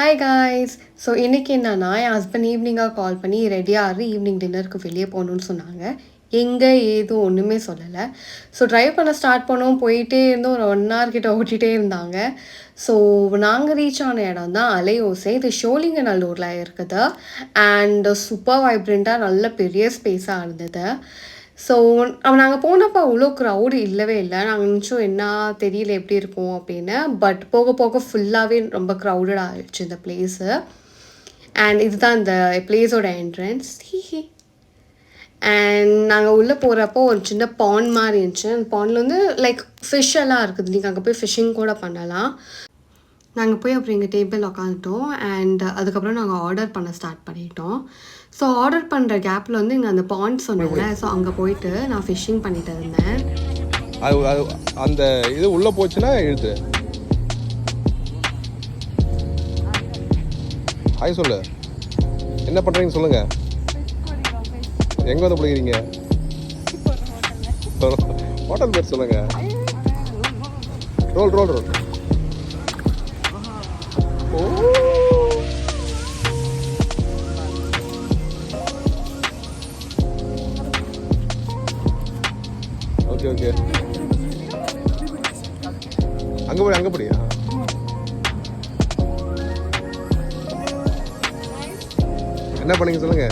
Hi guys. So இன்றைக்கி என்னன்னா என் husband ஈவினிங்காக கால் பண்ணி ரெடியாக ஈவினிங் டின்னருக்கு வெளியே போகணுன்னு சொன்னாங்க. எங்கே ஏதும் ஒன்றுமே சொல்லலை. ஸோ ட்ரைவ் பண்ண ஸ்டார்ட் பண்ணோம், போயிட்டே இருந்தோம். ஒரு 1 hour கிட்ட ஓட்டிகிட்டே இருந்தாங்க. ஸோ நாங்கள் ரீச் ஆன இடம் தான் அலையோசை. இது ஷோலிங்கநல்லூரில் இருக்குது. அண்ட் சூப்பர் வைப்ரண்ட்டாக நல்ல பெரிய ஸ்பேஸாக இருந்தது. ஸோ நாங்கள் போனப்போ அவ்வளோ க்ரௌடு இல்லவே இல்லை. நாங்கள் நினச்சோம் என்ன தெரியல எப்படி இருக்கும் அப்படின்னு. பட் போக போக ஃபுல்லாகவே ரொம்ப க்ரௌடட் ஆகிடுச்சு இந்த பிளேஸு. அண்ட் இதுதான் இந்த பிளேஸோட என்ட்ரன்ஸ். அண்ட் நாங்கள் உள்ளே போகிறப்போ ஒரு சின்ன பாண்ட் மாதிரி இருந்துச்சு. அந்த பாண்டில் வந்து லைக் ஃபிஷ் எல்லாம் இருக்குது. நீங்கள் அங்கே போய் ஃபிஷ்ஷிங் கூட பண்ணலாம். நாங்கள் போய் அப்புறம் எங்கள் டேபிள் உக்காந்துட்டோம். அண்ட் அதுக்கப்புறம் நாங்கள் ஆர்டர் பண்ண ஸ்டார்ட் பண்ணிட்டோம். ஸோ ஆர்டர் பண்ணுற கேப்பில் வந்து இங்கே அந்த பாண்ட் சொன்னாங்க. ஸோ அங்கே போயிட்டு நான் ஃபிஷ்ஷிங் பண்ணிட்டு இருந்தேன். அது அந்த இது உள்ளே போச்சுன்னா எழுது. ஹாய் சொல்லு, என்ன பண்ணுறீங்கன்னு சொல்லுங்கள். எங்கே வந்து பிடிக்கிறீங்க? ஹோட்டல் பேர் சொல்லுங்கள். Roll roll roll. Oh okay okay, அங்கே படியா? என்ன பண்ணீங்க சொல்லுங்க.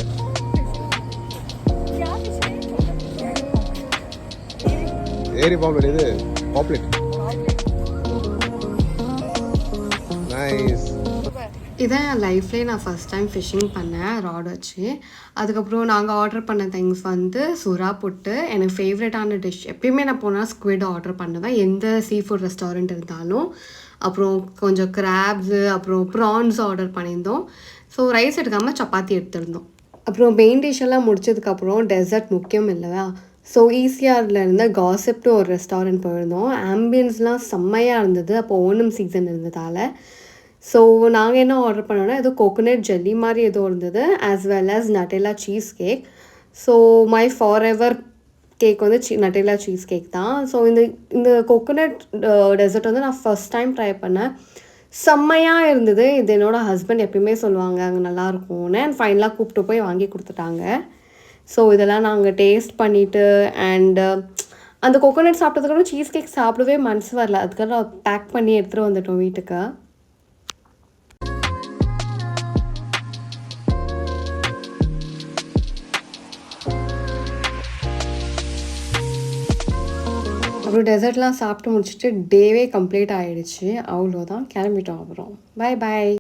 ஏரி பாப்லெட், இது பாப்லெட். நைஸ். இதான் என் லைஃப்லேயே நான் ஃபஸ்ட் டைம் ஃபிஷ்ஷிங் பண்ணேன் ராட் வச்சு. அதுக்கப்புறம் நாங்கள் ஆர்டர் பண்ண திங்ஸ் வந்து சுறா புட்டு. எனக்கு ஃபேவரட்டான டிஷ். எப்பயுமே நான் போனால் ஸ்குவிட் ஆர்டர் பண்ணுவேன், எந்த சீ ஃபுட் ரெஸ்டாரண்ட் இருந்தாலும். அப்புறம் கொஞ்சம் கிராப்ஸு, அப்புறம் ப்ரான்ஸ் ஆர்டர் பண்ணியிருந்தோம். ஸோ ரைஸ் எடுக்காமல் சப்பாத்தி எடுத்திருந்தோம். அப்புறம் மெயின் டிஷ் எல்லாம் முடிச்சதுக்கப்புறம் டெசர்ட் முக்கியம் இல்லையா. ஸோ ஈசிஆரில் இருந்த காசிப்னு ஒரு ரெஸ்டாரண்ட் போயிருந்தோம். ஆம்பியன்ஸ்லாம் செம்மையாக இருந்தது. அப்போ ஓணம் சீசன் இருந்ததால். ஸோ நாங்கள் என்ன ஆர்டர் பண்ணோன்னா ஏதோ கோகோனட் ஜெல்லி மாதிரி ஏதோ இருந்தது, as well as Nutella cheese cake. So my forever cake வந்து நட்டெல்லா சீஸ் கேக் தான். ஸோ இந்த கோகோனட் டெசர்ட் வந்து நான் ஃபஸ்ட் டைம் ட்ரை பண்ணேன். செம்மையாக இருந்தது. இது என்னோடய ஹஸ்பண்ட் எப்பயுமே சொல்லுவாங்க அங்கே நல்லாயிருக்கும்னு. அண்ட் ஃபைனலாக கூப்பிட்டு போய் வாங்கி கொடுத்துட்டாங்க. ஸோ இதெல்லாம் நாங்கள் டேஸ்ட் பண்ணிவிட்டு அண்டு அந்த கோகோனட் சாப்பிட்டதுக்கப்புறம் சீஸ் கேக் சாப்பிடவே மனசு வரல. அதுக்காக நான் பேக் பண்ணி எடுத்துகிட்டு வந்துட்டோம் வீட்டுக்கு. அப்புறம் டெசர்ட்லாம் சாப்பிட்டு முடிச்சுட்டு டேவே கம்ப்ளீட் ஆகிடுச்சு. அவ்வளோதான், கிளம்பிட்டோம். அப்புறம் பை பாய்.